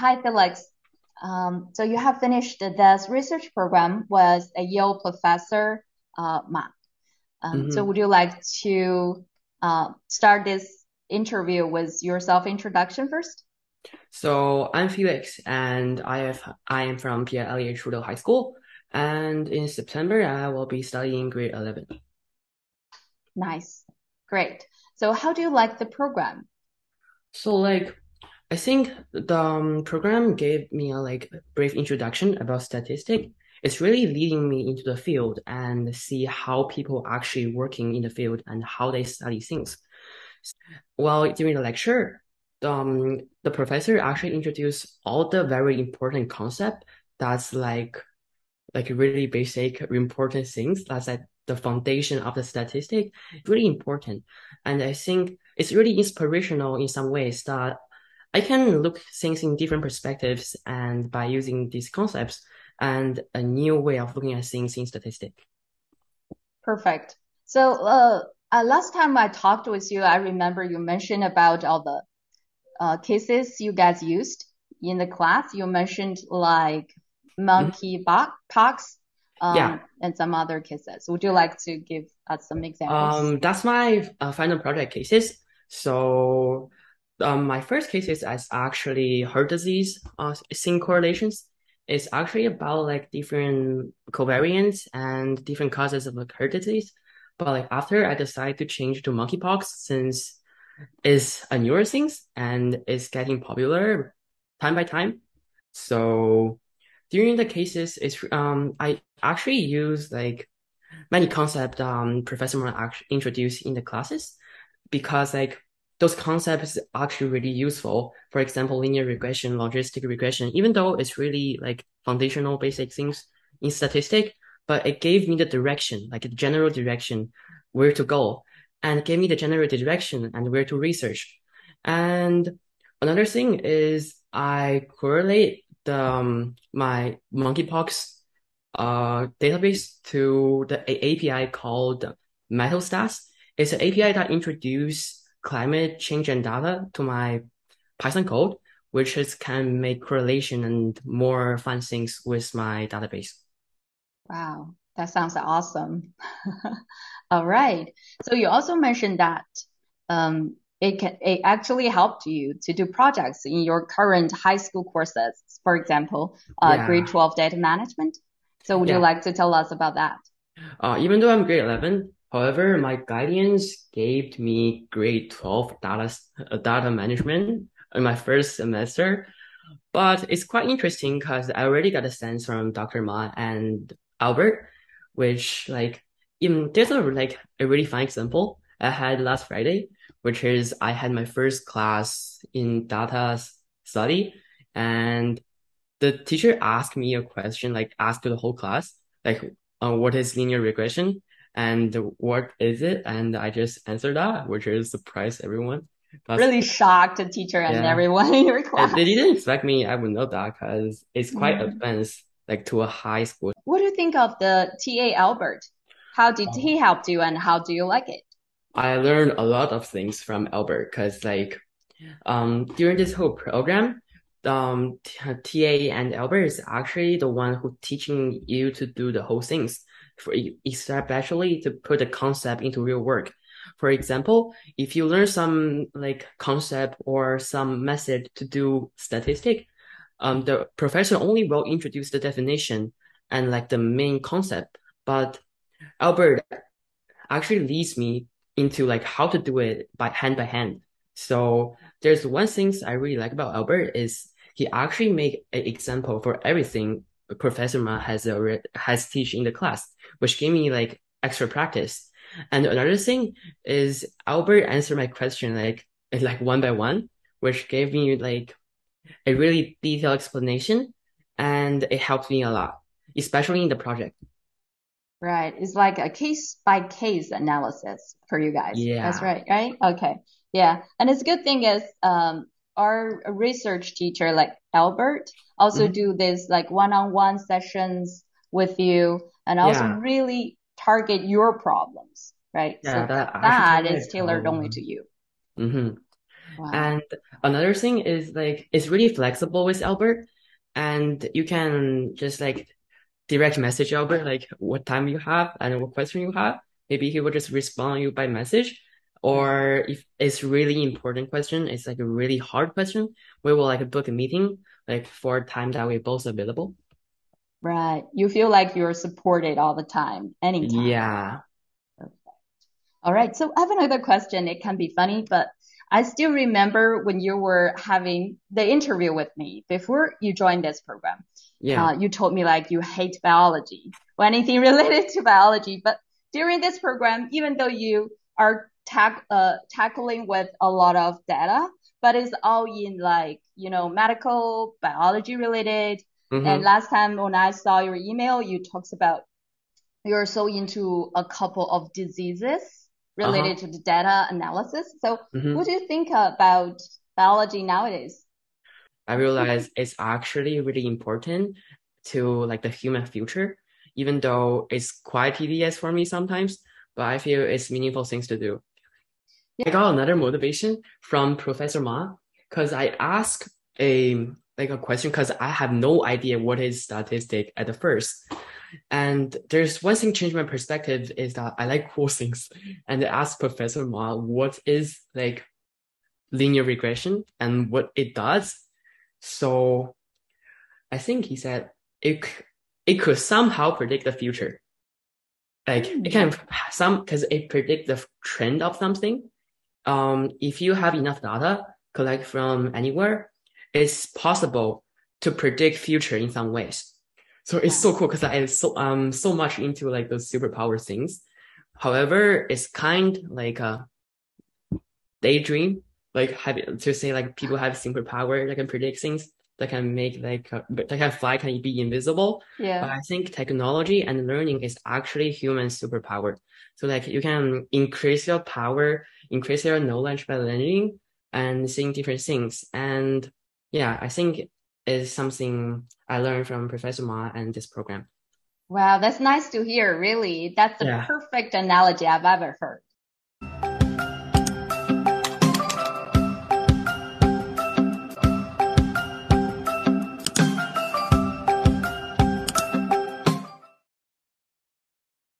Hi, Felix. So you have finished this research program with a Yale professor, Ma. So hmm would you like to start this interview with your self-introduction first? So I'm Felix, and I am from PLA Trudeau High School, and in September I will be studying grade 11. Nice. Great. So how do you like the program? So I think the program gave me a brief introduction about statistics. It's really leading me into the field and see how people actually working in the field and how they study things. Well, during the lecture, the professor actually introduced all the very important concept that's really basic important things that's like the foundation of the statistic, really important. And I think it's really inspirational in some ways that I can look things in different perspectives and by using these concepts and a new way of looking at things in statistics. Perfect. So last time I talked with you, I remember you mentioned about all the cases you guys used in the class. You mentioned like Mhm. monkey pox, Yeah. and some other cases. Would you like to give us some examples? That's my final project cases. So, my first case is as actually heart disease, seeing correlations. It's actually about like different covariants and different causes of like heart disease. But like after I decided to change to monkeypox since it's a newer thing and it's getting popular time by time. So during the cases, it's I actually use like many concepts Professor Moore actually introduced in the classes because like those concepts are actually really useful. For example, linear regression, logistic regression, even though it's really like foundational basic things in statistic, but it gave me the direction, like a general direction where to go, and it gave me the general direction and where to research. And another thing is I correlate my monkeypox database to the API called MetalStats. It's an API that introduces climate change and data to my Python code, which is can make correlation and more fun things with my database. Wow, that sounds awesome. All right. So you also mentioned that it actually helped you to do projects in your current high school courses, for example, grade Yeah, 12 data management. So would you yeah. like to tell us about that? Even though I'm grade 11, however, my guidance gave me grade 12 data management in my first semester. But it's quite interesting because I already got a sense from Dr. Ma and Albert, which like even there's a really fun example I had last Friday, which is I had my first class in study, and the teacher asked me a question, like asked the whole class, like what is linear regression and what is it? And I just answered that, which is surprised everyone. That's Really shocked the teacher and yeah. everyone in your And they class. didn't expect me I would know that because it's quite Mhm. advanced, like to a high school. What do you think of the TA Albert? How did he help you and how do you like it? I learned a lot of things from Albert because during this whole program, TA and Albert is actually the one who teaching you to do the whole things for especially to put the concept into real work. For example, if you learn some like concept or some method to do statistic, the professor only will introduce the definition and like the main concept, but Albert actually leads me into like how to do it by hand. So there's one thing I really like about Albert is he actually make an example for everything Professor Ma has teach in the class, which gave me like extra practice. And another thing is Albert answered my question like one by one, which gave me like a really detailed explanation, and it helped me a lot, especially in the project. Right. It's like a case by case analysis for you guys. That's Yeah. right, right? Okay. Yeah. And it's a good thing is our research teacher like Albert also Mhm. do this like one-on-one sessions with you and also Yeah. really target your problems, right? Yeah, So that actually that totally is like tailored only to you. hmm Wow. And another thing is like it's really flexible with Albert, and you can just like direct message Albert like what time you have and what question you have. Maybe he will just respond you by message. Or if it's really important question, it's like a really hard question, we will like book a meeting like for a time that we're both available. Right. You feel like you're supported all the time, anytime. Yeah. Perfect. All right. So I have another question. It can be funny, but I still remember when you were having the interview with me before you joined this program. Yeah. You told me like you hate biology or anything related to biology. But during this program, even though you are tackling with a lot of data, but it's all in like, medical biology related. And last time when I saw your email, you talked about you're so into a couple of diseases related to the data analysis. So what do you think about biology nowadays? I realize it's actually really important to like the human future, even though it's quite tedious for me sometimes, but I feel it's meaningful things to do. I got another motivation from Professor Ma because I asked a question because I have no idea what is statistic at the first. And there's one thing changed my perspective is that I like cool things. And I asked Professor Ma what is like linear regression and what it does. So I think he said it could somehow predict the future. Like it can because it predict the trend of something. If you have enough data collect from anywhere, it's possible to predict future in some ways. So it's so cool because I'm so much into like those superpower things. However, it's kind like a daydream, like having to say like people have superpower that can predict things that can make that can fly, can be invisible. Yeah. But I think technology and learning is actually human superpower. So like you can increase your power, increase your knowledge by learning and seeing different things. And yeah, I think is something I learned from Professor Ma and this program. Wow, that's nice to hear. Really, that's the perfect analogy I've ever heard.